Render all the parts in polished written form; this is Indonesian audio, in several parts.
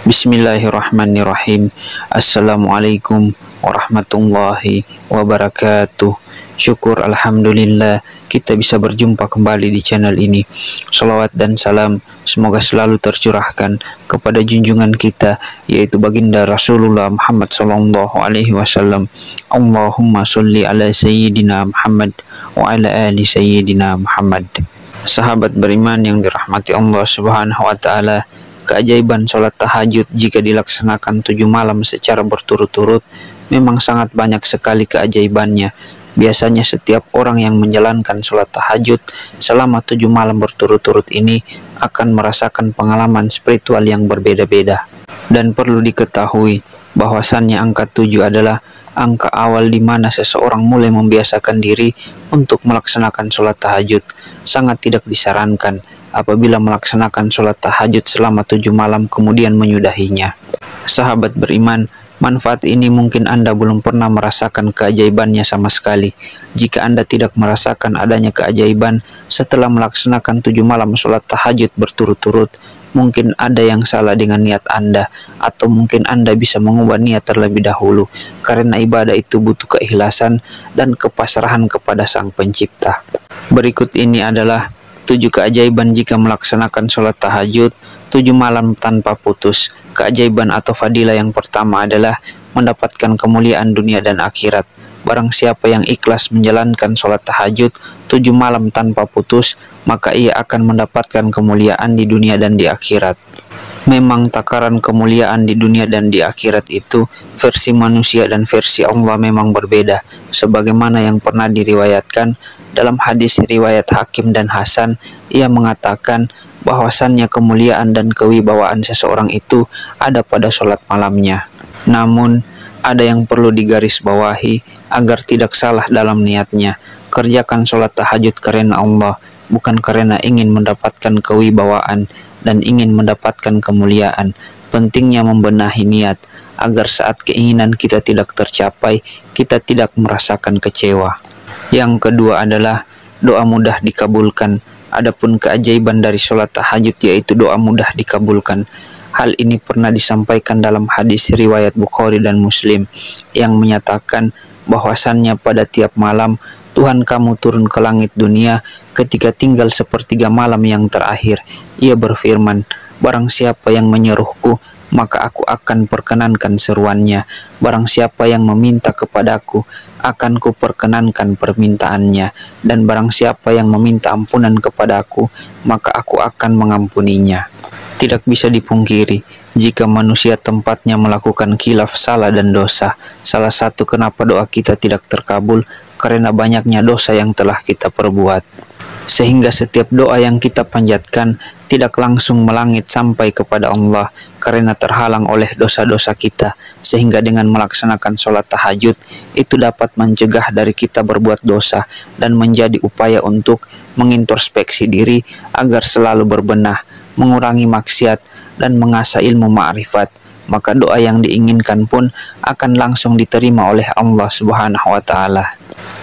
Bismillahirrahmanirrahim. Assalamualaikum warahmatullahi wabarakatuh. Syukur alhamdulillah kita bisa berjumpa kembali di channel ini. Salawat dan salam semoga selalu tercurahkan kepada junjungan kita, yaitu baginda Rasulullah Muhammad sallallahu alaihi wasallam. Allahumma sholli ala sayyidina Muhammad wa ala ali sayyidina Muhammad. Sahabat beriman yang dirahmati Allah Subhanahu wa taala, keajaiban sholat tahajud jika dilaksanakan 7 malam secara berturut-turut memang sangat banyak sekali keajaibannya. Biasanya setiap orang yang menjalankan sholat tahajud selama 7 malam berturut-turut ini akan merasakan pengalaman spiritual yang berbeda-beda. Dan perlu diketahui bahwasannya angka 7 adalah angka awal di mana seseorang mulai membiasakan diri untuk melaksanakan sholat tahajud. Sangat tidak disarankan apabila melaksanakan sholat tahajud selama 7 malam kemudian menyudahinya. Sahabat beriman, manfaat ini mungkin Anda belum pernah merasakan keajaibannya sama sekali. Jika Anda tidak merasakan adanya keajaiban setelah melaksanakan 7 malam sholat tahajud berturut-turut, mungkin ada yang salah dengan niat Anda, atau mungkin Anda bisa mengubah niat terlebih dahulu, karena ibadah itu butuh keikhlasan dan kepasrahan kepada Sang Pencipta. Berikut ini adalah 7 keajaiban jika melaksanakan sholat tahajud 7 malam tanpa putus. Keajaiban atau fadilah yang pertama adalah mendapatkan kemuliaan dunia dan akhirat. Barang siapa yang ikhlas menjalankan sholat tahajud 7 malam tanpa putus, maka ia akan mendapatkan kemuliaan di dunia dan di akhirat. Memang takaran kemuliaan di dunia dan di akhirat itu versi manusia dan versi Allah memang berbeda, sebagaimana yang pernah diriwayatkan dalam hadis riwayat Hakim dan Hasan. Ia mengatakan bahwasannya kemuliaan dan kewibawaan seseorang itu ada pada sholat malamnya. Namun ada yang perlu digarisbawahi agar tidak salah dalam niatnya. Kerjakan sholat tahajud karena Allah, bukan karena ingin mendapatkan kewibawaan dan ingin mendapatkan kemuliaan. Pentingnya membenahi niat agar saat keinginan kita tidak tercapai, kita tidak merasakan kecewa. Yang kedua adalah doa mudah dikabulkan. Adapun keajaiban dari sholat tahajud yaitu doa mudah dikabulkan. Hal ini pernah disampaikan dalam hadis riwayat Bukhari dan Muslim yang menyatakan bahwasannya pada tiap malam Tuhan kamu turun ke langit dunia ketika tinggal sepertiga malam yang terakhir. Ia berfirman, barang siapa yang menyeruhku, maka aku akan perkenankan seruannya. Barang siapa yang meminta kepadaku, akan kuperkenankan permintaannya, dan barang siapa yang meminta ampunan kepadaku, maka aku akan mengampuninya. Tidak bisa dipungkiri, jika manusia tempatnya melakukan khilaf, salah dan dosa. Salah satu kenapa doa kita tidak terkabul, karena banyaknya dosa yang telah kita perbuat. Sehingga setiap doa yang kita panjatkan tidak langsung melangit sampai kepada Allah karena terhalang oleh dosa-dosa kita. Sehingga dengan melaksanakan sholat tahajud itu dapat mencegah dari kita berbuat dosa dan menjadi upaya untuk mengintrospeksi diri agar selalu berbenah, mengurangi maksiat dan mengasah ilmu ma'rifat. Maka doa yang diinginkan pun akan langsung diterima oleh Allah Subhanahu wa taala.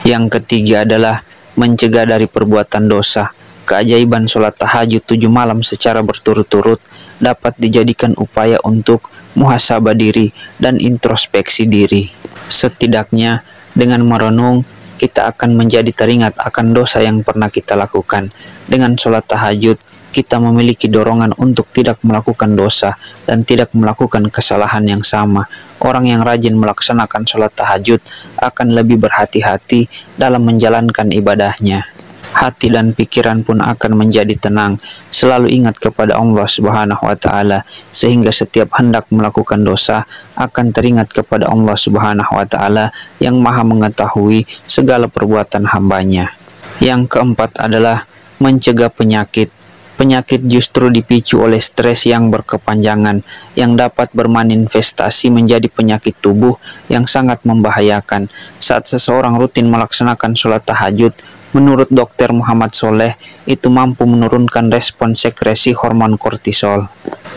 Yang ketiga adalah mencegah dari perbuatan dosa. Keajaiban sholat tahajud 7 malam secara berturut-turut dapat dijadikan upaya untuk muhasabah diri dan introspeksi diri. Setidaknya dengan merenung, kita akan menjadi teringat akan dosa yang pernah kita lakukan. Dengan sholat tahajud, kita memiliki dorongan untuk tidak melakukan dosa dan tidak melakukan kesalahan yang sama. Orang yang rajin melaksanakan sholat tahajud akan lebih berhati-hati dalam menjalankan ibadahnya. Hati dan pikiran pun akan menjadi tenang, selalu ingat kepada Allah Subhanahu wa taala, sehingga setiap hendak melakukan dosa akan teringat kepada Allah Subhanahu wa taala yang Maha mengetahui segala perbuatan hambanya. Yang keempat adalah mencegah penyakit. Penyakit justru dipicu oleh stres yang berkepanjangan yang dapat bermanifestasi menjadi penyakit tubuh yang sangat membahayakan. Saat seseorang rutin melaksanakan sholat tahajud, menurut Dr. Muhammad Soleh, itu mampu menurunkan respon sekresi hormon kortisol.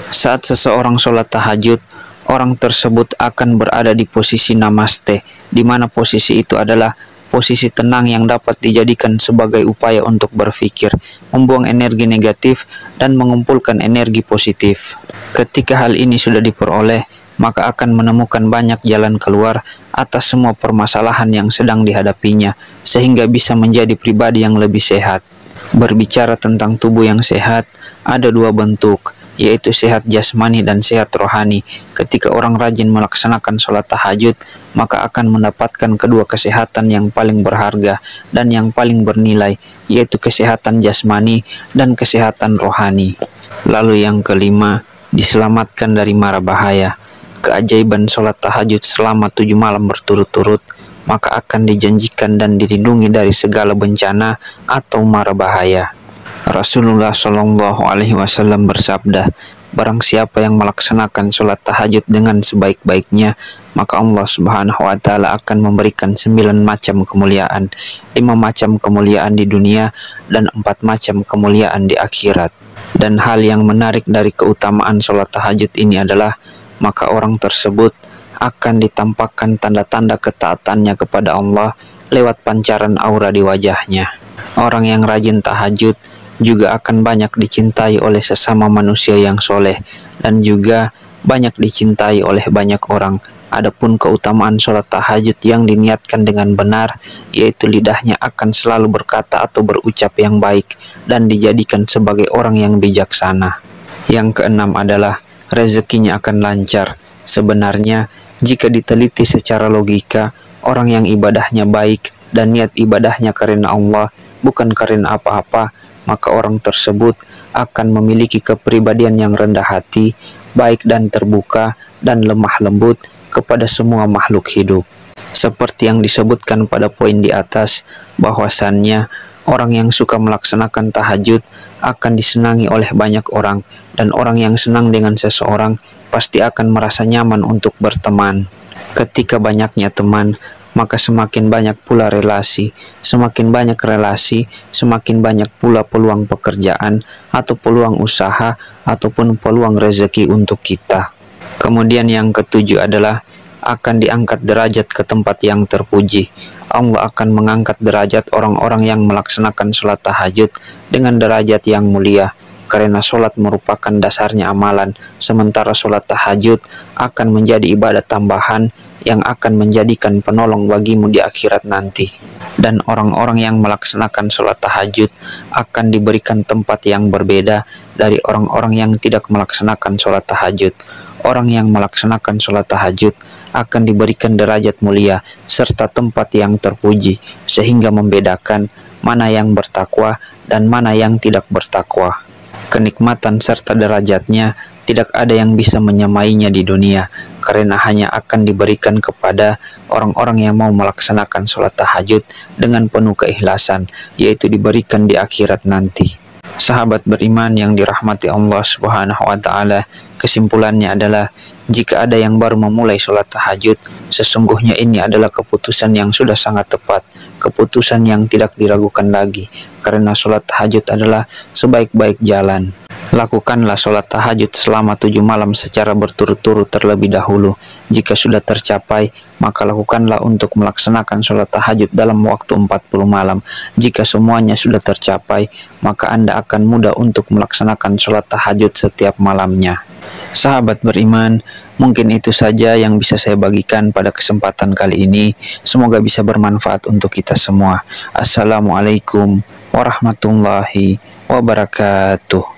Saat seseorang sholat tahajud, orang tersebut akan berada di posisi namaste, di mana posisi itu adalah posisi tenang yang dapat dijadikan sebagai upaya untuk berpikir, membuang energi negatif, dan mengumpulkan energi positif. Ketika hal ini sudah diperoleh, maka akan menemukan banyak jalan keluar atas semua permasalahan yang sedang dihadapinya, sehingga bisa menjadi pribadi yang lebih sehat. Berbicara tentang tubuh yang sehat, ada dua bentuk, yaitu sehat jasmani dan sehat rohani. Ketika orang rajin melaksanakan sholat tahajud, maka akan mendapatkan kedua kesehatan yang paling berharga dan yang paling bernilai, yaitu kesehatan jasmani dan kesehatan rohani. Lalu yang kelima, diselamatkan dari mara bahaya. Keajaiban sholat tahajud selama 7 malam berturut-turut, maka akan dijanjikan dan dilindungi dari segala bencana atau mara bahaya. Rasulullah Shallallahu Alaihi Wasallam bersabda, barang siapa yang melaksanakan sholat tahajud dengan sebaik-baiknya, maka Allah Subhanahu Wa Taala akan memberikan 9 macam kemuliaan, 5 macam kemuliaan di dunia dan 4 macam kemuliaan di akhirat. Dan hal yang menarik dari keutamaan sholat tahajud ini adalah, maka orang tersebut akan ditampakkan tanda-tanda ketaatannya kepada Allah lewat pancaran aura di wajahnya. Orang yang rajin tahajud juga akan banyak dicintai oleh sesama manusia yang soleh, dan juga banyak dicintai oleh banyak orang. Adapun keutamaan sholat tahajud yang diniatkan dengan benar, yaitu lidahnya akan selalu berkata atau berucap yang baik dan dijadikan sebagai orang yang bijaksana. Yang keenam adalah rezekinya akan lancar. Sebenarnya, jika diteliti secara logika, orang yang ibadahnya baik dan niat ibadahnya karena Allah, bukan karena apa-apa, maka orang tersebut akan memiliki kepribadian yang rendah hati, baik dan terbuka, dan lemah lembut kepada semua makhluk hidup. Seperti yang disebutkan pada poin di atas, bahwasannya orang yang suka melaksanakan tahajud akan disenangi oleh banyak orang, dan orang yang senang dengan seseorang pasti akan merasa nyaman untuk berteman. Ketika banyaknya teman, maka semakin banyak pula relasi. Semakin banyak relasi, semakin banyak pula peluang pekerjaan atau peluang usaha ataupun peluang rezeki untuk kita. Kemudian yang ketujuh adalah akan diangkat derajat ke tempat yang terpuji. Allah akan mengangkat derajat orang-orang yang melaksanakan sholat tahajud dengan derajat yang mulia, karena sholat merupakan dasarnya amalan, sementara sholat tahajud akan menjadi ibadah tambahan yang akan menjadikan penolong bagimu di akhirat nanti. Dan orang-orang yang melaksanakan sholat tahajud akan diberikan tempat yang berbeda dari orang-orang yang tidak melaksanakan sholat tahajud. Orang yang melaksanakan sholat tahajud akan diberikan derajat mulia serta tempat yang terpuji, sehingga membedakan mana yang bertakwa dan mana yang tidak bertakwa. Kenikmatan serta derajatnya tidak ada yang bisa menyamainya di dunia, karena hanya akan diberikan kepada orang-orang yang mau melaksanakan sholat tahajud dengan penuh keikhlasan, yaitu diberikan di akhirat nanti. Sahabat beriman yang dirahmati Allah Subhanahu wa Ta'ala, kesimpulannya adalah, jika ada yang baru memulai sholat tahajud, sesungguhnya ini adalah keputusan yang sudah sangat tepat, keputusan yang tidak diragukan lagi, karena sholat tahajud adalah sebaik-baik jalan. Lakukanlah sholat tahajud selama 7 malam secara berturut-turut terlebih dahulu. Jika sudah tercapai, maka lakukanlah untuk melaksanakan sholat tahajud dalam waktu 40 malam. Jika semuanya sudah tercapai, maka Anda akan mudah untuk melaksanakan sholat tahajud setiap malamnya. Sahabat beriman, mungkin itu saja yang bisa saya bagikan pada kesempatan kali ini. Semoga bisa bermanfaat untuk kita semua. Assalamualaikum warahmatullahi wabarakatuh.